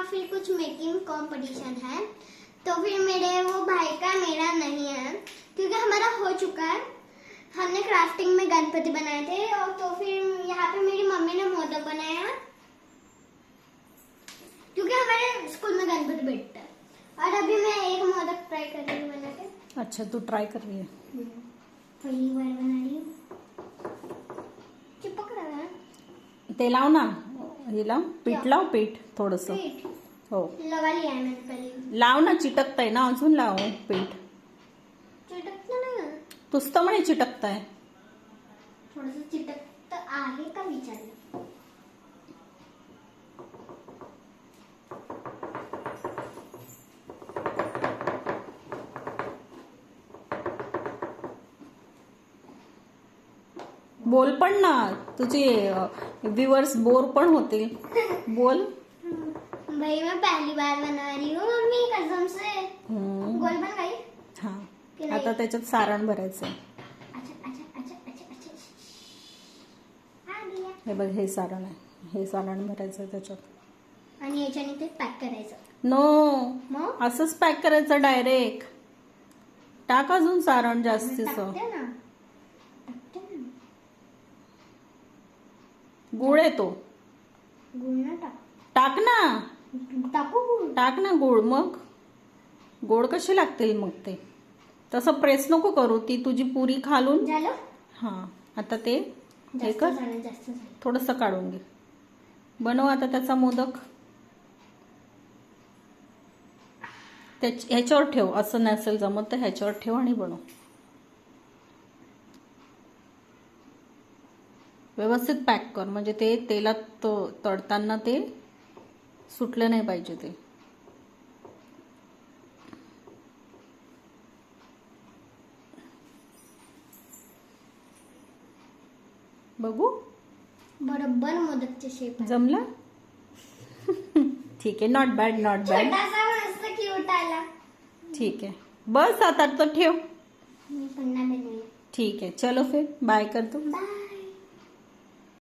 फिर कुछ making competition है, तो फिर मेरे वो भाई का मेरा नहीं है क्योंकि हमारा हो चुका है। हमने क्राफ्टिंग में गणपति बनाए थे और तो फिर यहाँ पे मेरी मम्मी ने मोदक बनाया क्योंकि हमारे स्कूल में गणपति बैठता है। और अभी मैं एक मोदक ट्राई कर रही हूँ बना के। अच्छा, तू ट्राई कर रही है? पहली बार बना रही हूँ। चिपक रहा है। ते लाव ना, हे लाव, पीठ लाव, पीठ थोडस। पीठ हो, लगा लिया है मैंने पहले। लाव ना, चिटकतंय ना, अजून लाव पीठ। चिटकता नाही आहे. तूच तर म्हणे चिटकतंय. थोडंसं चिटकत आहे का विचारलं. बोल पण ना, तुझे व्ह्यूअर्स बोर पण होतील. बोल. भाई मैं पहली बार बना रही हूँ मम्मी कसम से. गोल बन गई. हा, आता त्याच्यात सारण भरायचं. अच्छा अच्छा अच्छा अच्छा अच्छा. हा दिया. हे बघ, हे सारण आहे. हे सारण भरायचं त्याच्यात. आणि याच्याने ते पॅक करायचं. नो, मग असंच पॅक करायचं डायरेक्ट. टाक अजून सारण जास्तीचं. टाकते ना. गुळ आहे तो. गुळ ना टाक. टाक ना. टाकू गुळ. टाक ना गोड. मग गोड कसे लागतील मग ते? तसं प्रेस नको करू, ती तुझी पुरी खालून. झालं. हा, आता ते हे जास्त कर, झालं, जास्त झालं. थोडंसं काढून घे. बनव आता त्याचा मोदक. ह्याच्यावर ठेव. असं नसेल जमत तर ह्याच्यावर ठेव आणि बनव. व्यवस्थित पॅक कर, म्हणजे ते तेलात तळताना ते सुटलं नाही पाहिजे ते. बघू बरोबर मोदकचे शेप. जमला. ठीक आहे, नॉट बॅड, नॉट बॅड. छोटासा मस्त क्यूट आला. ठीक आहे, बस आता तो ठेव. मी पुन्हा बनवेन. ठीक आहे, चलो फिर बाय करतो. बाय.